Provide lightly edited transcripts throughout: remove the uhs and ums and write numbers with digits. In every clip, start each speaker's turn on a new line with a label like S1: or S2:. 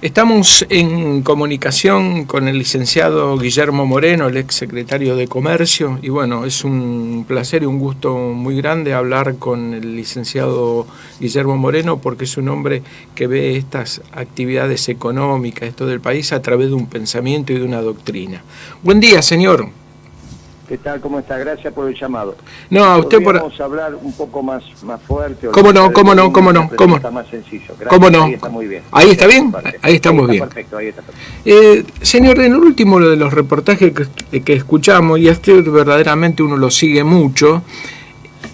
S1: Estamos en comunicación con el licenciado Guillermo Moreno, el ex secretario de Comercio, y bueno, es un placer y un gusto muy grande hablar con el licenciado Guillermo Moreno, porque es un hombre que ve estas actividades económicas, esto del país, a través de un pensamiento y de una doctrina. Buen día, señor.
S2: ¿Qué tal? ¿Cómo está? Gracias por el llamado.
S1: No, a usted por...
S2: Podríamos hablar un poco más fuerte.
S1: ¿Cómo no?
S2: Está más sencillo. Gracias.
S1: ¿Cómo no?
S2: Ahí está muy bien.
S1: ¿Ahí está bien? Ahí estamos bien.
S2: Perfecto, ahí está perfecto.
S1: Señor, en el último de los reportajes que escuchamos, y este verdaderamente uno lo sigue mucho,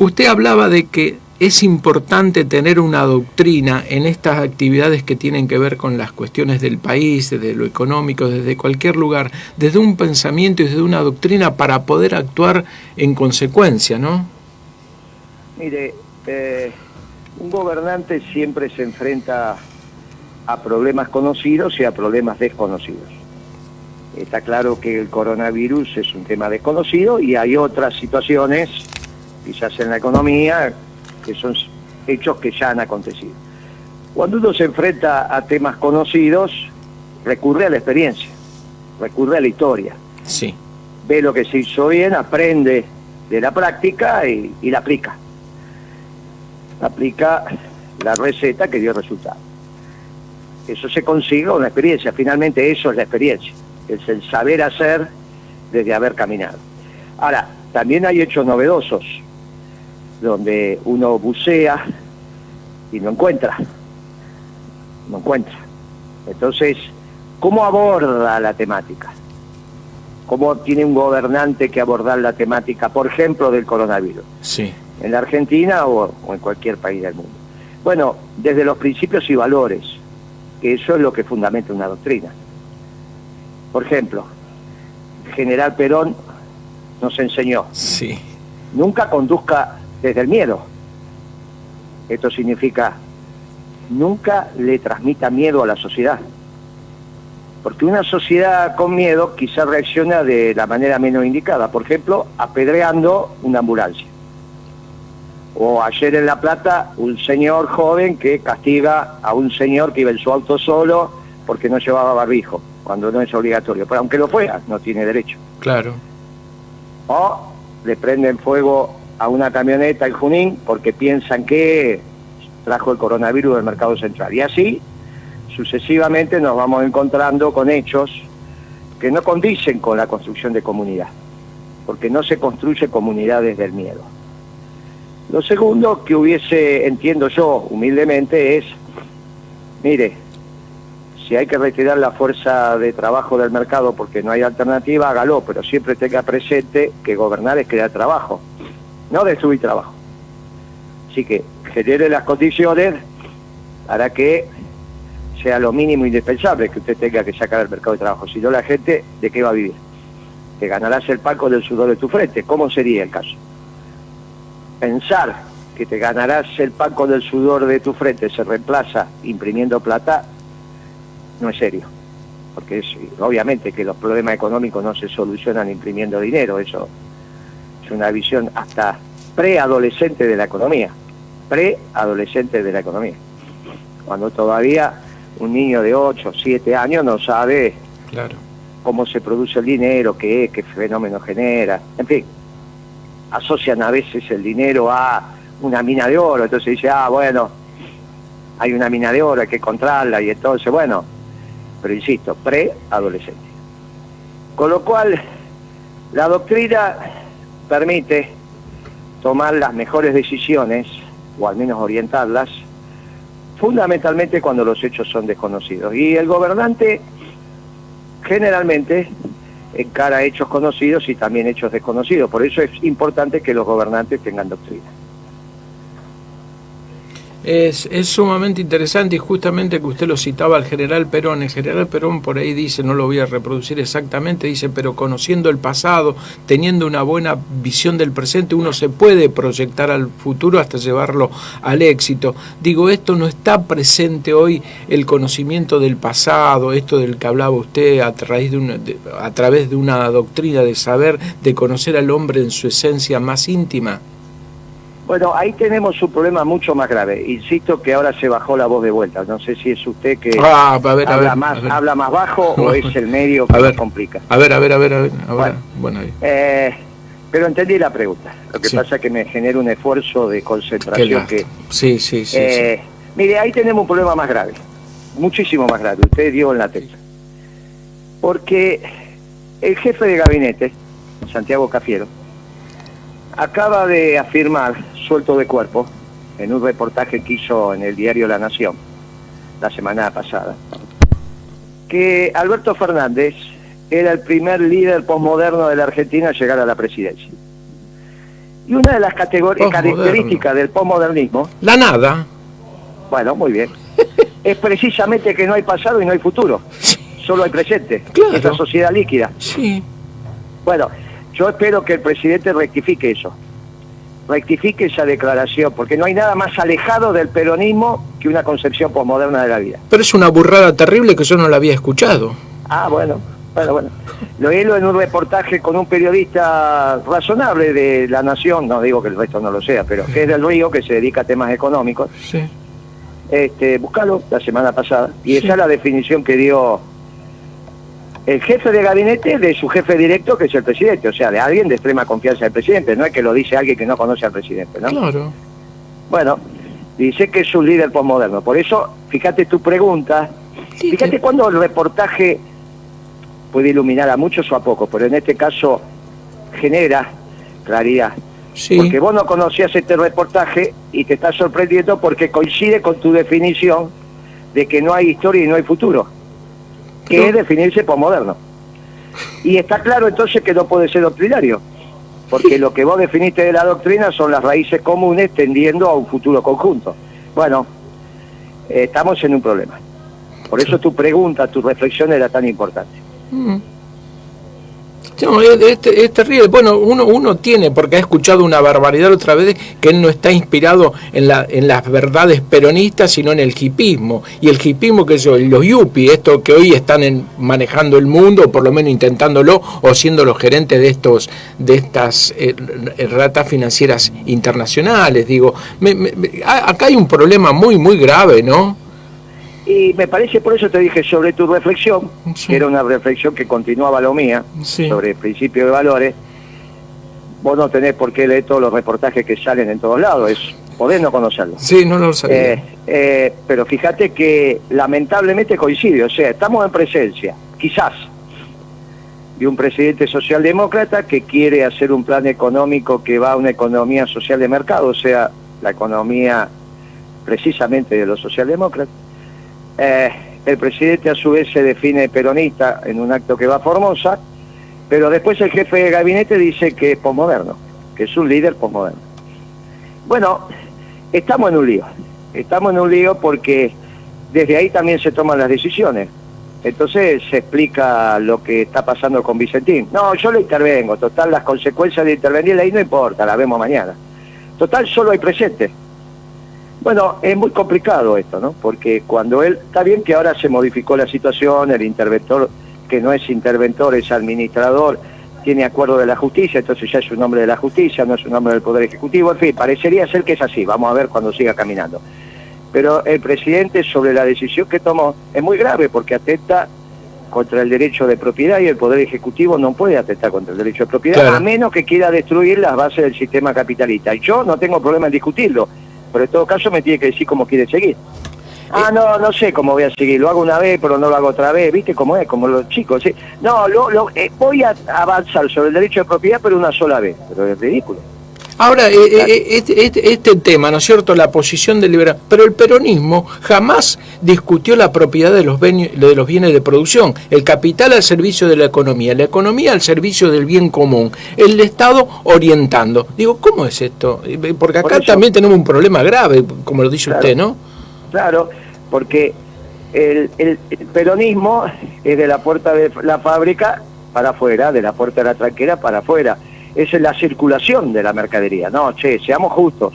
S1: usted hablaba de que es importante tener una doctrina en estas actividades que tienen que ver con las cuestiones del país, desde lo económico, desde cualquier lugar, desde un pensamiento y desde una doctrina para poder actuar en consecuencia, ¿no?
S2: Mire, un gobernante siempre se enfrenta a problemas conocidos y a problemas desconocidos. Está claro que el coronavirus es un tema desconocido y hay otras situaciones, quizás en la economía, que son hechos que ya han acontecido. Cuando uno se enfrenta a temas conocidos, recurre a la experiencia, recurre a la historia.
S1: Sí.
S2: Ve lo que se hizo bien, aprende de la práctica y la aplica. Aplica la receta que dio resultado. Eso se consigue con la experiencia, finalmente eso es la experiencia, es el saber hacer desde haber caminado. Ahora, también hay hechos novedosos, donde uno bucea y no encuentra. Entonces, ¿cómo aborda la temática? ¿Cómo tiene un gobernante que abordar la temática, por ejemplo, del coronavirus?
S1: Sí.
S2: ¿En la Argentina o en cualquier país del mundo? Bueno, desde los principios y valores, que eso es lo que fundamenta una doctrina. Por ejemplo, el general Perón nos enseñó,
S1: sí,
S2: nunca conduzca desde el miedo. Esto significa, nunca le transmita miedo a la sociedad. Porque una sociedad con miedo quizás reacciona de la manera menos indicada. Por ejemplo, apedreando una ambulancia. O ayer en La Plata, un señor joven que castiga a un señor que iba en su auto solo porque no llevaba barbijo, cuando no es obligatorio. Pero aunque lo fuera, no tiene derecho.
S1: Claro.
S2: O le prenden fuego a una camioneta en Junín porque piensan que trajo el coronavirus del mercado central. Y así, sucesivamente, nos vamos encontrando con hechos que no condicen con la construcción de comunidad, porque no se construye comunidad desde el miedo. Lo segundo que entiendo yo humildemente, es, mire, si hay que retirar la fuerza de trabajo del mercado porque no hay alternativa, hágalo, pero siempre tenga presente que gobernar es crear trabajo, no destruir trabajo. Así que genere las condiciones para que sea lo mínimo indispensable que usted tenga que sacar al mercado de trabajo. Si no, la gente, ¿de qué va a vivir? Te ganarás el pan con el sudor de tu frente. ¿Cómo sería el caso? Pensar que te ganarás el pan con el sudor de tu frente se reemplaza imprimiendo plata, no es serio. Porque obviamente que los problemas económicos no se solucionan imprimiendo dinero. Eso es una visión hasta preadolescente de la economía. Preadolescente de la economía. Cuando todavía un niño de 8 o 7 años no sabe, claro, cómo se produce el dinero, qué es, qué fenómeno genera, en fin. Asocian a veces el dinero a una mina de oro, entonces dice, bueno, hay una mina de oro, hay que encontrarla, y entonces, bueno, pero insisto, preadolescente. Con lo cual, la doctrina permite tomar las mejores decisiones, o al menos orientarlas, fundamentalmente cuando los hechos son desconocidos. Y el gobernante generalmente encara hechos conocidos y también hechos desconocidos. Por eso es importante que los gobernantes tengan doctrina.
S1: Es sumamente interesante, y justamente que usted lo citaba al general Perón. El general Perón por ahí dice, no lo voy a reproducir exactamente, dice, pero conociendo el pasado, teniendo una buena visión del presente, uno se puede proyectar al futuro hasta llevarlo al éxito. Digo, esto no está presente hoy, el conocimiento del pasado, esto del que hablaba usted a través de una doctrina de saber, de conocer al hombre en su esencia más íntima.
S2: Bueno, ahí tenemos un problema mucho más grave. Insisto que ahora se bajó la voz de vuelta. No sé si es usted que habla más bajo o es el medio que nos complica.
S1: A ver. Ahora, bueno ahí.
S2: Pero entendí la pregunta. Lo que pasa es que me genera un esfuerzo de concentración que...
S1: Sí.
S2: Mire, ahí tenemos un problema más grave. Muchísimo más grave. Usted dio en la tecla. Porque el jefe de gabinete, Santiago Cafiero, acaba de afirmar, suelto de cuerpo, en un reportaje que hizo en el diario La Nación la semana pasada, que Alberto Fernández era el primer líder posmoderno de la Argentina a llegar a la presidencia. Y una de las características del posmodernismo...
S1: La nada.
S2: Bueno, muy bien. Es precisamente que no hay pasado y no hay futuro. Solo hay presente.
S1: Claro.
S2: Esta sociedad líquida.
S1: Sí.
S2: Bueno, yo espero que el presidente rectifique eso. Rectifique esa declaración, porque no hay nada más alejado del peronismo que una concepción posmoderna de la vida.
S1: Pero es una burrada terrible que yo no la había escuchado.
S2: Bueno. Lo hizo en un reportaje con un periodista razonable de La Nación, no digo que el resto no lo sea, pero que es del Río, que se dedica a temas económicos.
S1: Sí.
S2: Búscalo, la semana pasada, y esa es la definición que dio el jefe de gabinete de su jefe directo, que es el presidente, o sea, de alguien de extrema confianza del presidente, no es que lo dice alguien que no conoce al presidente, ¿no?
S1: Claro.
S2: Bueno, dice que es un líder posmoderno, por eso, fíjate tu pregunta, fíjate cuando el reportaje puede iluminar a muchos o a pocos, pero en este caso genera claridad.
S1: Sí.
S2: Porque vos no conocías este reportaje y te estás sorprendiendo porque coincide con tu definición de que no hay historia y no hay futuro, que es definirse posmoderno. Y está claro entonces que no puede ser doctrinario, porque lo que vos definiste de la doctrina son las raíces comunes tendiendo a un futuro conjunto. Bueno, estamos en un problema. Por eso tu pregunta, tu reflexión era tan importante.
S1: No, es terrible. Bueno, uno tiene, porque ha escuchado una barbaridad otra vez, que él no está inspirado en las verdades peronistas, sino en el hipismo. Y el hipismo, que son los yuppies, estos que hoy están manejando el mundo, o por lo menos intentándolo, o siendo los gerentes de estas ratas financieras internacionales. Digo, acá hay un problema muy, muy grave, ¿no?
S2: Y me parece, por eso te dije sobre tu reflexión, que era una reflexión que continuaba lo mía, sobre el principio de valores. Vos no tenés por qué leer todos los reportajes que salen en todos lados, podés no conocerlo.
S1: Sí, no lo sabía.
S2: Pero fíjate que lamentablemente coincide, o sea, estamos en presencia, quizás, de un presidente socialdemócrata que quiere hacer un plan económico que va a una economía social de mercado, o sea, la economía precisamente de los socialdemócratas. El presidente a su vez se define peronista en un acto que va a Formosa, pero después el jefe de gabinete dice que es posmoderno, que es un líder posmoderno. Bueno, estamos en un lío porque desde ahí también se toman las decisiones. Entonces se explica lo que está pasando con Vicentín. No, yo le intervengo, total, las consecuencias de intervenir ahí no importa, las vemos mañana. Total, solo hay presente. Bueno, es muy complicado esto, ¿no? Porque cuando está bien que ahora se modificó la situación, el interventor, que no es interventor, es administrador, tiene acuerdo de la justicia, entonces ya es un hombre de la justicia, no es un hombre del Poder Ejecutivo, en fin, parecería ser que es así, vamos a ver cuando siga caminando. Pero el presidente, sobre la decisión que tomó, es muy grave porque atenta contra el derecho de propiedad y el Poder Ejecutivo no puede atentar contra el derecho de propiedad, claro, a menos que quiera destruir las bases del sistema capitalista. Y yo no tengo problema en discutirlo, pero en todo caso me tiene que decir cómo quiere seguir. No sé cómo voy a seguir, lo hago una vez, pero no lo hago otra vez, ¿viste cómo es? Como los chicos, ¿sí? No, voy a avanzar sobre el derecho de propiedad, pero una sola vez, pero es ridículo.
S1: Ahora, este tema, ¿no es cierto?, la posición del liberal, pero el peronismo jamás discutió la propiedad de los bienes de producción, el capital al servicio de la economía al servicio del bien común, el Estado orientando. Digo, ¿cómo es esto? Porque acá también tenemos un problema grave, como lo dice usted, ¿no?
S2: Claro, porque el peronismo es de la puerta de la fábrica para afuera, de la puerta de la tranquera para afuera. Esa es la circulación de la mercadería. No, seamos justos.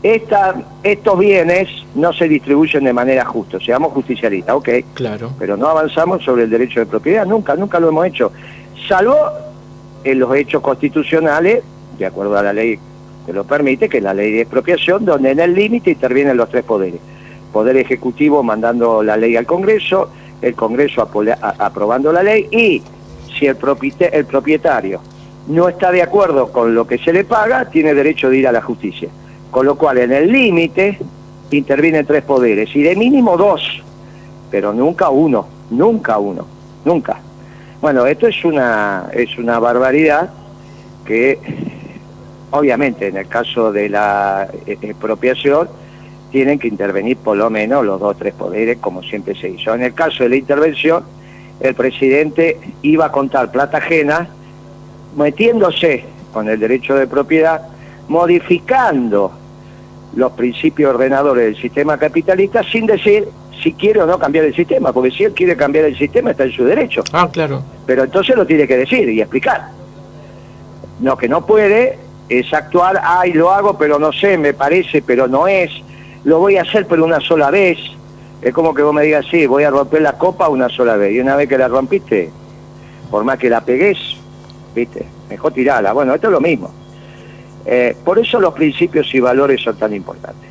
S2: Estos bienes no se distribuyen de manera justa, seamos justicialistas, ok.
S1: Claro.
S2: Pero no avanzamos sobre el derecho de propiedad, nunca lo hemos hecho. Salvo en los hechos constitucionales, de acuerdo a la ley te lo permite, que es la ley de expropiación, donde en el límite intervienen los tres poderes. Poder Ejecutivo mandando la ley al Congreso, el Congreso aprobando la ley, y si el propietario no está de acuerdo con lo que se le paga, tiene derecho de ir a la justicia. Con lo cual, en el límite intervienen tres poderes, y de mínimo dos, pero nunca uno, nunca. Bueno, esto es una barbaridad que, obviamente, en el caso de la expropiación, tienen que intervenir por lo menos los dos o tres poderes, como siempre se hizo. En el caso de la intervención, el presidente iba a contar plata ajena, metiéndose con el derecho de propiedad, modificando los principios ordenadores del sistema capitalista, sin decir si quiere o no cambiar el sistema, porque si él quiere cambiar el sistema está en su derecho.
S1: Ah, claro.
S2: Pero entonces lo tiene que decir y explicar. Lo que no puede es actuar, ay, lo hago, pero no sé, me parece, pero no es, lo voy a hacer pero una sola vez. Es como que vos me digas, sí, voy a romper la copa una sola vez, y una vez que la rompiste, por más que la pegues, viste, mejor tirala. Bueno, esto es lo mismo. Por eso los principios y valores son tan importantes.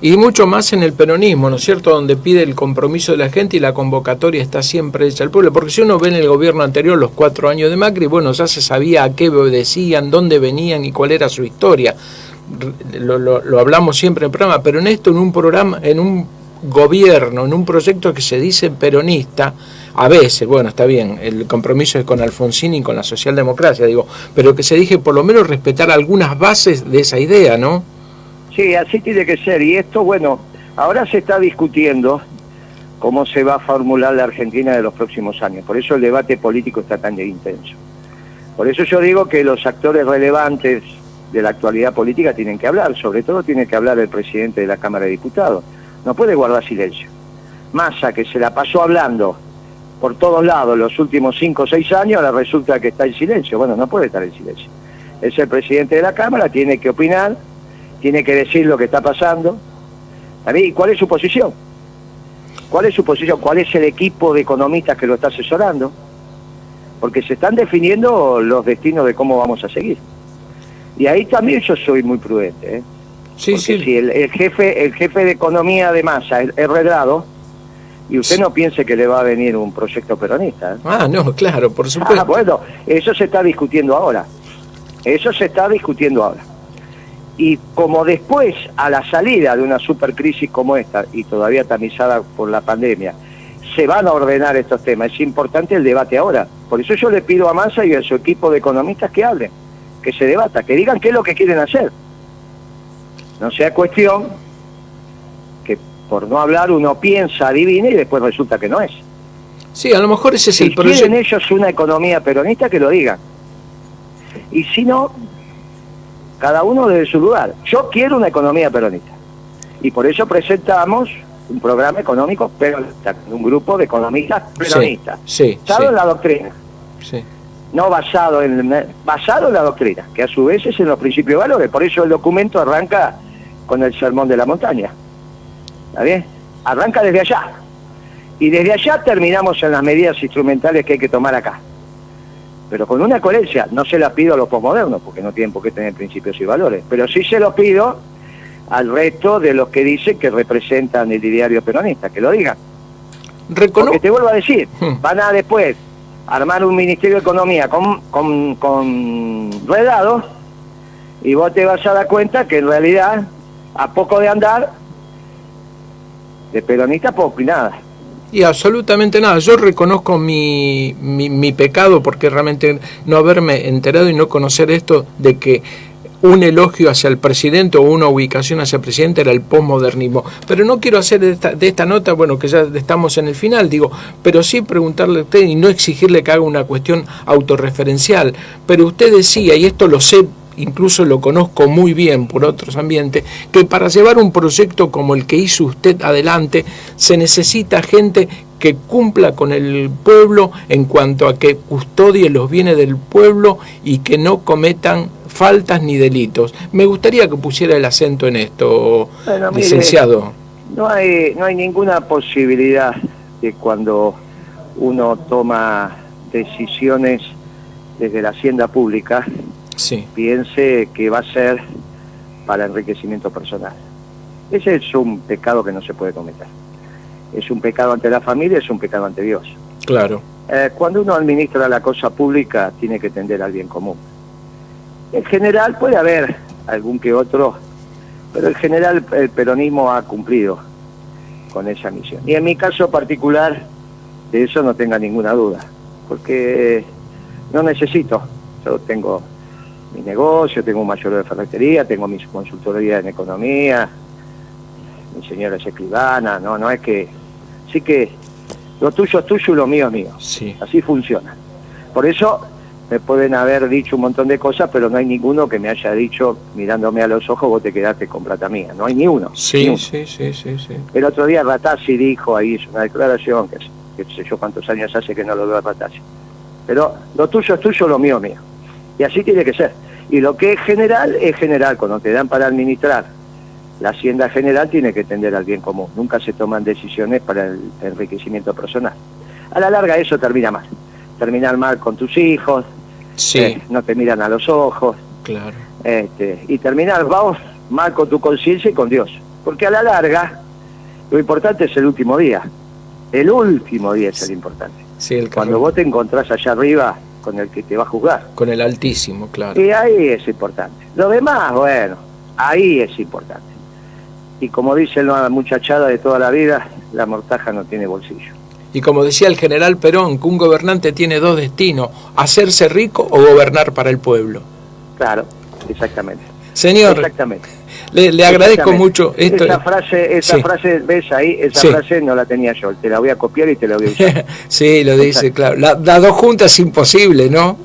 S1: Y mucho más en el peronismo, ¿no es cierto?, donde pide el compromiso de la gente y la convocatoria está siempre hecha al pueblo. Porque si uno ve en el gobierno anterior los 4 años de Macri, bueno, ya se sabía a qué obedecían, dónde venían y cuál era su historia. Lo hablamos siempre en el programa, pero en esto, en un programa, en un gobierno, en un proyecto que se dice peronista, a veces, bueno, está bien, el compromiso es con Alfonsín y con la socialdemocracia, digo, pero que se dije por lo menos respetar algunas bases de esa idea, ¿no?
S2: Sí, así tiene que ser. Y esto, bueno, ahora se está discutiendo cómo se va a formular la Argentina de los próximos años. Por eso el debate político está tan intenso. Por eso yo digo que los actores relevantes de la actualidad política tienen que hablar. Sobre todo tiene que hablar el presidente de la Cámara de Diputados. No puede guardar silencio. Massa, que se la pasó hablando por todos lados los últimos 5 o 6 años, ahora resulta que está en silencio. Bueno, no puede estar en silencio. Es el presidente de la Cámara, tiene que opinar, tiene que decir lo que está pasando. ¿Y cuál es su posición? ¿Cuál es su posición? ¿Cuál es el equipo de economistas que lo está asesorando? Porque se están definiendo los destinos de cómo vamos a seguir. Y ahí también yo soy muy prudente, ¿eh?
S1: Sí,
S2: porque
S1: sí.
S2: si el jefe de economía de Massa es Redrado, y usted no piense que le va a venir un proyecto peronista, ¿eh?
S1: Ah, no, claro, por supuesto.
S2: Bueno, eso se está discutiendo ahora. Y como después, a la salida de una supercrisis como esta, y todavía tamizada por la pandemia, se van a ordenar estos temas, es importante el debate ahora. Por eso yo le pido a Massa y a su equipo de economistas que hablen, que se debata, que digan qué es lo que quieren hacer. No sea cuestión que por no hablar uno piensa, adivina y después resulta que no es.
S1: Sí, a lo mejor ese es
S2: Si
S1: el proyecto.
S2: quieren ellos una economía peronista, que lo digan. Y si no, cada uno desde su lugar. Yo quiero una economía peronista. Y por eso presentamos un programa económico peronista, un grupo de economistas peronistas.
S1: Sí,
S2: basado en la doctrina.
S1: Sí.
S2: No basado en la doctrina, que a su vez es en los principios de valores. Por eso el documento arranca con el sermón de la montaña. ¿Está bien? Arranca desde allá. Y desde allá terminamos en las medidas instrumentales que hay que tomar acá. Pero con una coherencia. No se la pido a los posmodernos, porque no tienen por qué tener principios y valores. Pero sí se los pido al resto de los que dicen que representan el ideario peronista, que lo digan. Porque te vuelvo a decir, van a después armar un Ministerio de Economía con Redrado, y vos te vas a dar cuenta que en realidad, a poco de andar, de peronista poco y nada.
S1: Y absolutamente nada. Yo reconozco mi pecado, porque realmente no haberme enterado y no conocer esto de que un elogio hacia el presidente o una ubicación hacia el presidente era el posmodernismo. Pero no quiero hacer de esta nota, bueno, que ya estamos en el final, digo, pero sí preguntarle a usted y no exigirle que haga una cuestión autorreferencial. Pero usted decía, y esto lo sé, incluso lo conozco muy bien por otros ambientes, que para llevar un proyecto como el que hizo usted adelante se necesita gente que cumpla con el pueblo en cuanto a que custodie los bienes del pueblo y que no cometan faltas ni delitos. Me gustaría que pusiera el acento en esto, bueno, licenciado.
S2: Mire, no hay ninguna posibilidad de, cuando uno toma decisiones desde la hacienda pública,
S1: sí,
S2: piense que va a ser para enriquecimiento personal. Ese es un pecado que no se puede cometer. Es un pecado ante la familia, es un pecado ante Dios.
S1: claro,
S2: Cuando uno administra la cosa pública, tiene que tender al bien común. En general puede haber algún que otro, pero en general el peronismo ha cumplido con esa misión. Y en mi caso particular, de eso no tenga ninguna duda, porque no necesito. Yo tengo mi negocio, tengo un mayoreo de ferretería, tengo mi consultoría en economía, mi señora es escribana, no es que... Así que lo tuyo es tuyo y lo mío es mío.
S1: sí.
S2: Así funciona. Por eso me pueden haber dicho un montón de cosas, pero no hay ninguno que me haya dicho, mirándome a los ojos, vos te quedaste con plata mía. No hay ni uno.
S1: Sí,
S2: ni uno.
S1: sí.
S2: El otro día Ratazzi dijo, ahí hizo una declaración, que sé yo cuántos años hace que no lo veo a Ratazzi. Pero lo tuyo es tuyo, lo mío es mío. Y así tiene que ser. Y lo que es general, cuando te dan para administrar la hacienda general tiene que tender al bien común. Nunca se toman decisiones para el enriquecimiento personal. A la larga eso termina mal. Terminar mal con tus hijos,
S1: Sí,
S2: no te miran a los ojos,
S1: claro.
S2: y terminar, vamos, mal con tu conciencia y con Dios. Porque a la larga, lo importante es el último día. El último día es el importante.
S1: Sí, el
S2: Cuando vos te encontrás allá arriba con el que te va a juzgar.
S1: con el Altísimo, claro.
S2: Y ahí es importante. Lo demás, bueno, ahí es importante. Y como dice la muchachada de toda la vida, la mortaja no tiene bolsillo.
S1: Y como decía el general Perón, que un gobernante tiene dos destinos, hacerse rico o gobernar para el pueblo.
S2: Claro, exactamente.
S1: Señor,
S2: Exactamente.
S1: le agradezco mucho esto.
S2: Esa frase, ves ahí, esa frase no la tenía yo, te la voy a copiar y te la voy a usar.
S1: Sí, lo dice,
S2: Exacto.
S1: claro. Las dos juntas es imposible, ¿no?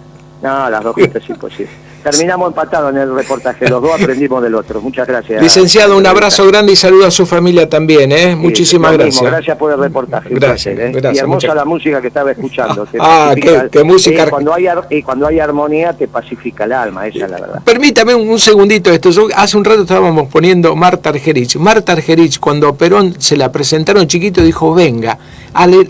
S2: No, las dos juntas es imposible. Terminamos empatados en el reportaje, los dos aprendimos del otro. Muchas gracias.
S1: Licenciado, un abrazo grande y saludo a su familia también, ¿eh?
S2: Sí,
S1: muchísimas
S2: lo
S1: gracias.
S2: mismo, gracias por el reportaje.
S1: Gracias,
S2: Y hermosa la música que estaba escuchando. Te
S1: qué música.
S2: Cuando hay armonía te pacifica el alma, esa es la verdad.
S1: Permítame un segundito esto. Hace un rato estábamos poniendo Marta Argerich. Marta Argerich, cuando a Perón se la presentaron chiquito, dijo, venga,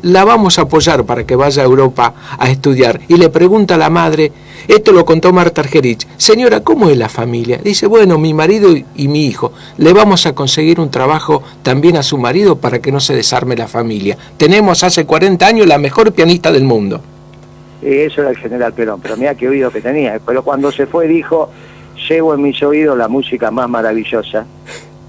S1: la vamos a apoyar para que vaya a Europa a estudiar. Y le pregunta a la madre, esto lo contó Marta Argerich, señora, ¿cómo es la familia? Dice, bueno, mi marido y mi hijo, le vamos a conseguir un trabajo también a su marido para que no se desarme la familia. Tenemos hace 40 años la mejor pianista del mundo.
S2: Eso era el general Perón, pero mira qué oído que tenía. Pero cuando se fue dijo, llevo en mis oídos la música más maravillosa,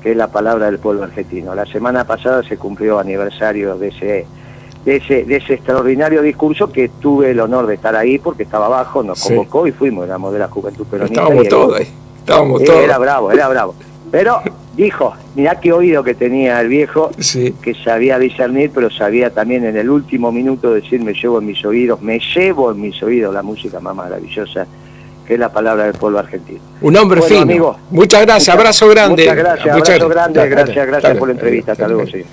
S2: que es la palabra del pueblo argentino. La semana pasada se cumplió aniversario de ese extraordinario discurso, que tuve el honor de estar ahí porque estaba abajo, nos convocó y fuimos, éramos de la Juventud Peronista.
S1: Estábamos todos ahí, estábamos todos.
S2: Era bravo. Pero dijo, mirá qué oído que tenía el viejo, que sabía discernir, pero sabía también en el último minuto decir, me llevo en mis oídos la música más maravillosa, que es la palabra del pueblo argentino.
S1: Un hombre fino.
S2: Amigo,
S1: muchas gracias, abrazo grande.
S2: Muchas gracias, abrazo grande, gracias por la entrevista. Hasta luego, sí.